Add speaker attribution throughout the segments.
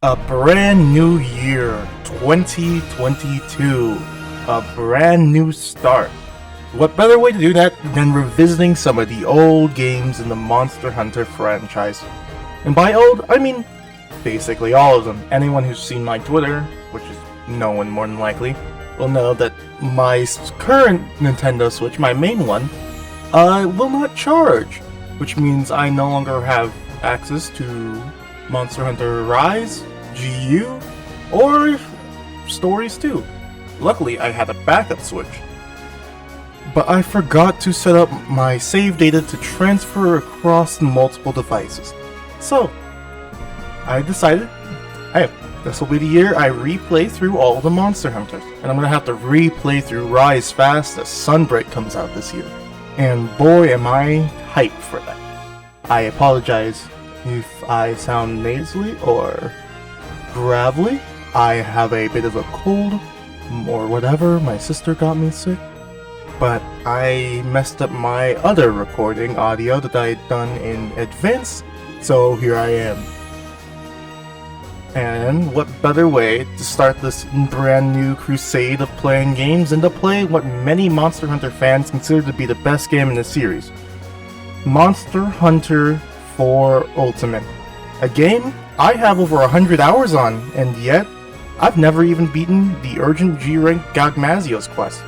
Speaker 1: A brand new year, 2022. A brand new start. What better way to do that than revisiting some of the old games in the Monster Hunter franchise? And by old, I mean basically all of them. Anyone who's seen my Twitter, which is no one more than likely, will know that my current Nintendo Switch, my main one, will not charge. Which means I no longer have access to Monster Hunter Rise, GU, or Stories 2. Luckily, I had a backup switch. But I forgot to set up my save data to transfer across multiple devices. So, I decided, hey, this will be the year I replay through all the Monster Hunters. And I'm going to have to replay through Rise fast as Sunbreak comes out this year. And boy am I hyped for that. I apologize if I sound nasally or gravelly. I have a bit of a cold or whatever, my sister got me sick. But I messed up my other recording audio that I had done in advance, so here I am. And what better way to start this brand new crusade of playing games than to play what many Monster Hunter fans consider to be the best game in the series. Monster Hunter 4 Ultimate. A game I have over 100 hours on, and yet I've never even beaten the urgent G-rank Gagmazio's quest.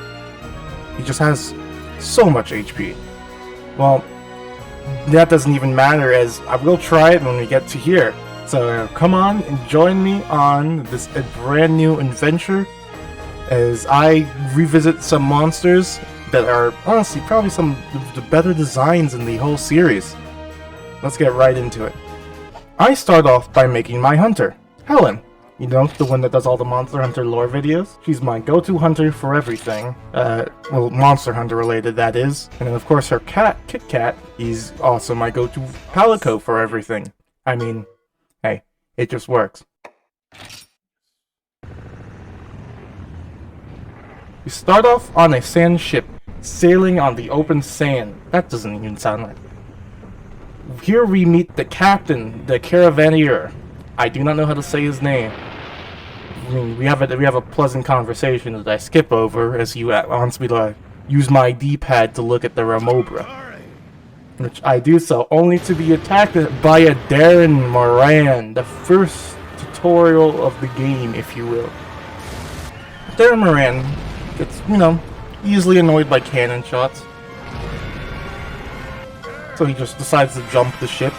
Speaker 1: He just has so much HP. Well, that doesn't even matter, as I will try it when we get to here. So come on and join me on this brand new adventure as I revisit some monsters that are honestly probably some of the better designs in the whole series. Let's get right into it. I start off by making my hunter, Helen. You know, the one that does all the Monster Hunter lore videos? She's my go-to hunter for everything. Well, Monster Hunter related, that is. And then of course her cat, Kit Kat, he's also my go-to palico for everything. I mean, hey, it just works. We start off on a sand ship, sailing on the open sand. That doesn't even sound right. Here we meet the captain, the caravaneer. I do not know how to say his name. I mean, we have a pleasant conversation that I skip over as he wants me to use my D-pad to look at the Ramobra. Which I do so, only to be attacked by a Dah'ren Mohran, the first tutorial of the game, if you will. Dah'ren Mohran gets, easily annoyed by cannon shots. So he just decides to jump the ship.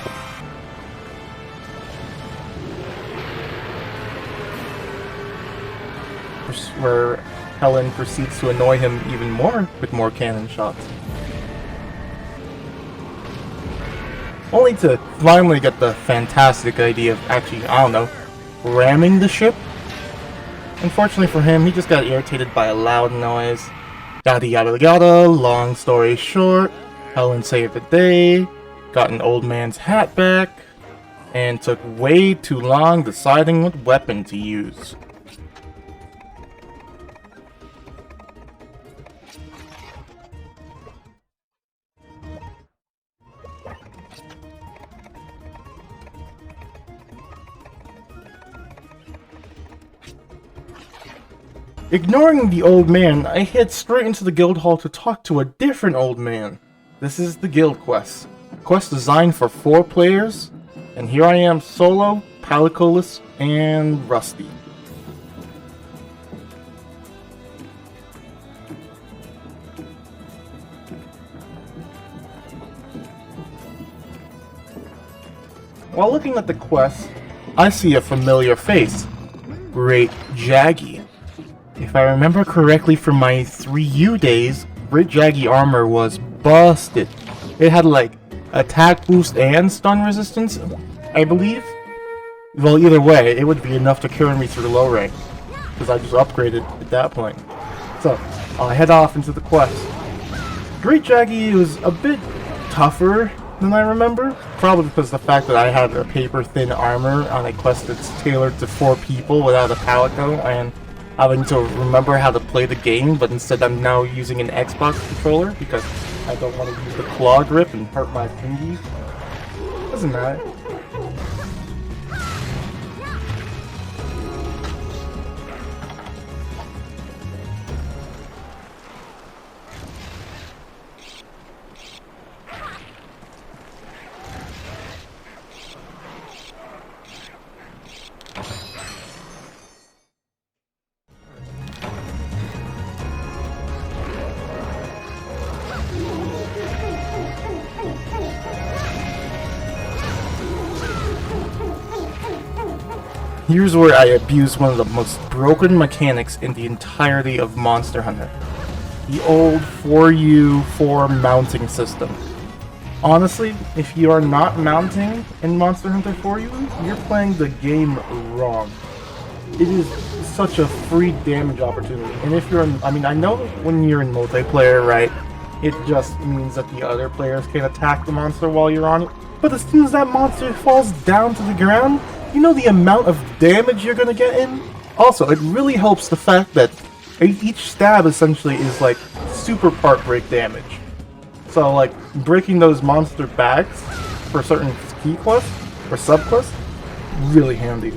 Speaker 1: Where Helen proceeds to annoy him even more with more cannon shots. Only to finally get the fantastic idea of actually, I don't know, ramming the ship. Unfortunately for him, he just got irritated by a loud noise. Yada yada yada, long story short, Helen saved the day, got an old man's hat back, and took way too long deciding what weapon to use. Ignoring the old man, I head straight into the guild hall to talk to a different old man. This is the guild quest. A quest designed for 4 players, and here I am solo, palicoless, and rusty. While looking at the quest, I see a familiar face. Great Jaggi. If I remember correctly from my 3U days, Great Jaggi armor was busted. It had like attack boost and stun resistance, I believe. Well, either way, it would be enough to carry me through low rank, because I just upgraded at that point. So, I'll head off into the quest. Great Jaggi was a bit tougher than I remember, probably because of the fact that I had a paper-thin armor on a quest that's tailored to 4 people without a palico, and having to remember how to play the game, but instead I'm now using an Xbox controller because I don't want to use the claw grip and hurt my fingers. Doesn't matter. Here's where I abuse one of the most broken mechanics in the entirety of Monster Hunter. The old 4U4 mounting system. Honestly, if you are not mounting in Monster Hunter 4U, you're playing the game wrong. It is such a free damage opportunity. And if you're in, I mean, I know when you're in multiplayer, right, it just means that the other players can attack the monster while you're on it. But as soon as that monster falls down to the ground, you know the amount of damage you're gonna get in? Also, it really helps the fact that each stab essentially is like super part break damage. So like breaking those monster backs for certain key quests or sub quests, really handy.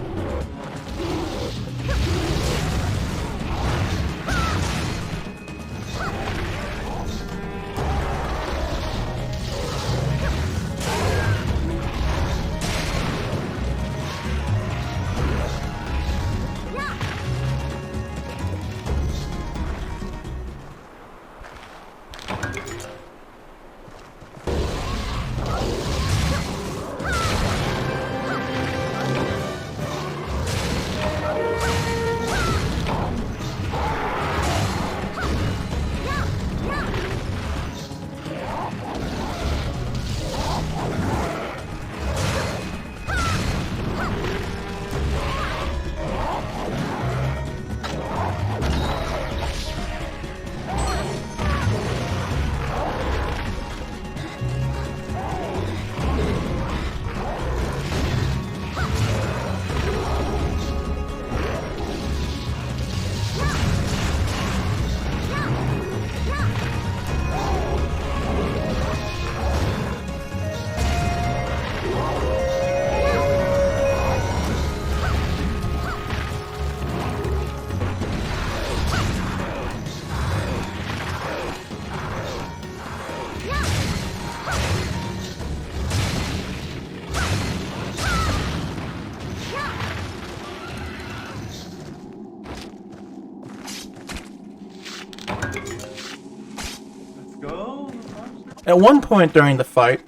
Speaker 1: At one point during the fight,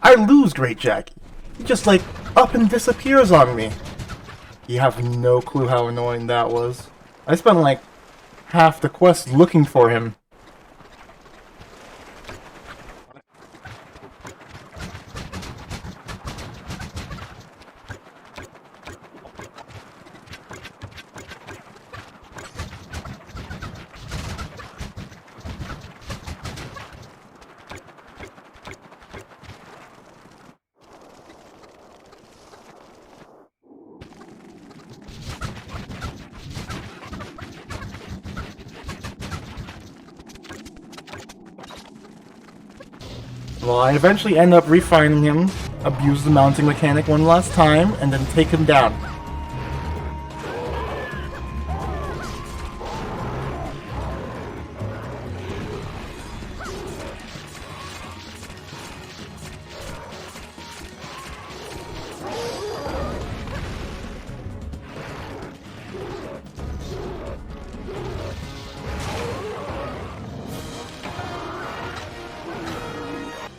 Speaker 1: I lose Great Jaggi. He just like up and disappears on me. You have no clue how annoying that was. I spent like half the quest looking for him. Well, I eventually end up refining him, abuse the mounting mechanic one last time, and then take him down.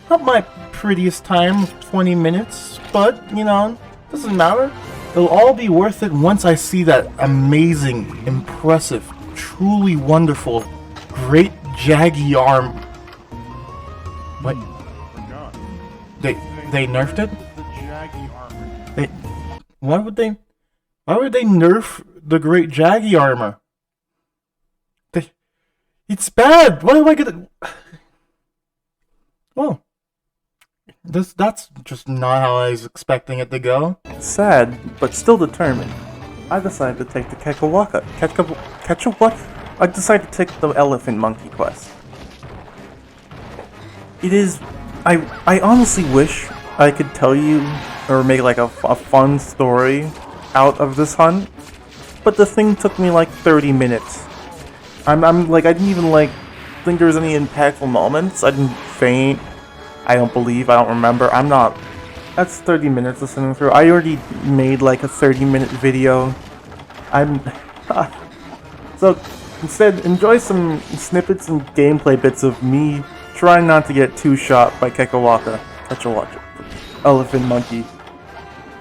Speaker 1: Not my prettiest time of 20 minutes, but, you know, doesn't matter. It'll all be worth it once I see that amazing, impressive, truly wonderful, great Jaggi arm. What? They nerfed it?
Speaker 2: The Jaggi armor.
Speaker 1: Why would they nerf the great Jaggi armor? It's bad! Why do I get it? Well, that's just not how I was expecting it to go.
Speaker 3: Sad, but still determined, I decided to take the Kecha Wacha. Kecha what? I decided to take the elephant monkey quest. It is... I honestly wish I could tell you, or make like a fun story out of this hunt, but the thing took me like 30 minutes. I'm like, I didn't even like think there was any impactful moments. I didn't faint. I don't believe, I don't remember, I'm not... That's 30 minutes listening through. I already made like a 30-minute video. So, instead, enjoy some snippets and gameplay bits of me trying not to get two-shot by Kecha Wacha. Kecha Wacha. Elephant monkey.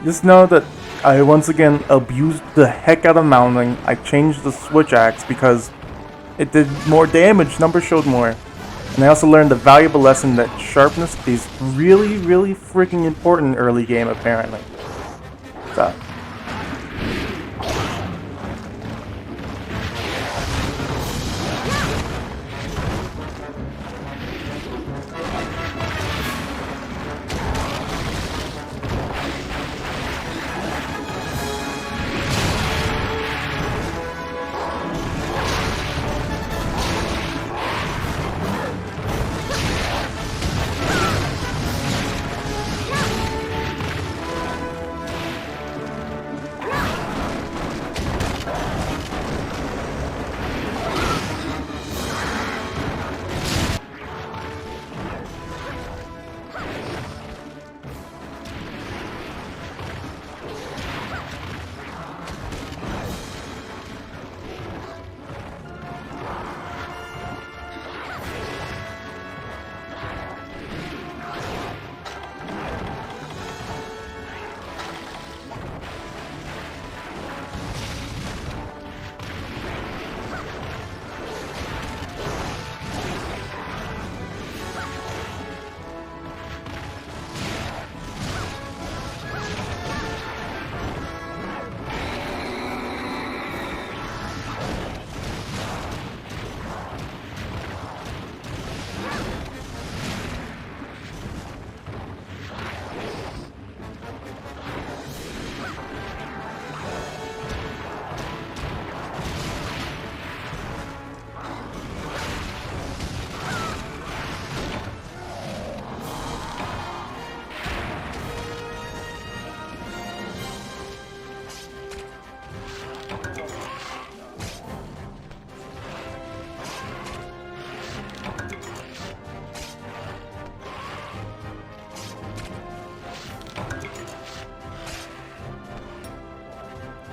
Speaker 3: Just know that I once again abused the heck out of mounting. I changed the switch axe because it did more damage, numbers showed more. And I also learned the valuable lesson that sharpness is really, really freaking important early game apparently. So.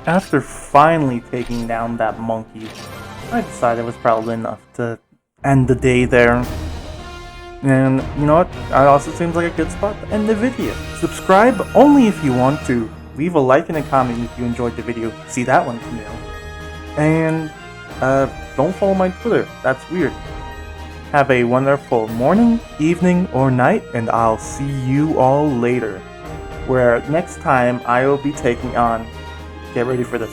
Speaker 3: After finally taking down that monkey, I decided it was probably enough to end the day there. And you know what? It also seems like a good spot to end the video. Subscribe only if you want to. Leave a like and a comment if you enjoyed the video. See that one from now. And don't follow my Twitter. That's weird. Have a wonderful morning, evening, or night, and I'll see you all later. Where next time I will be taking on, get ready for this,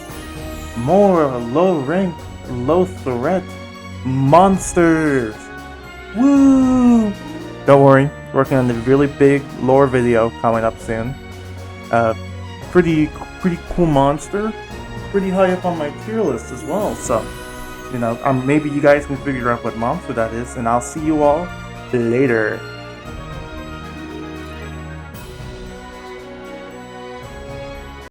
Speaker 3: more low rank, low threat monsters. Woo! Don't worry, working on the really big lore video coming up soon. Pretty cool monster. Pretty high up on my tier list as well, so you know, maybe you guys can figure out what monster that is, and I'll see you all later.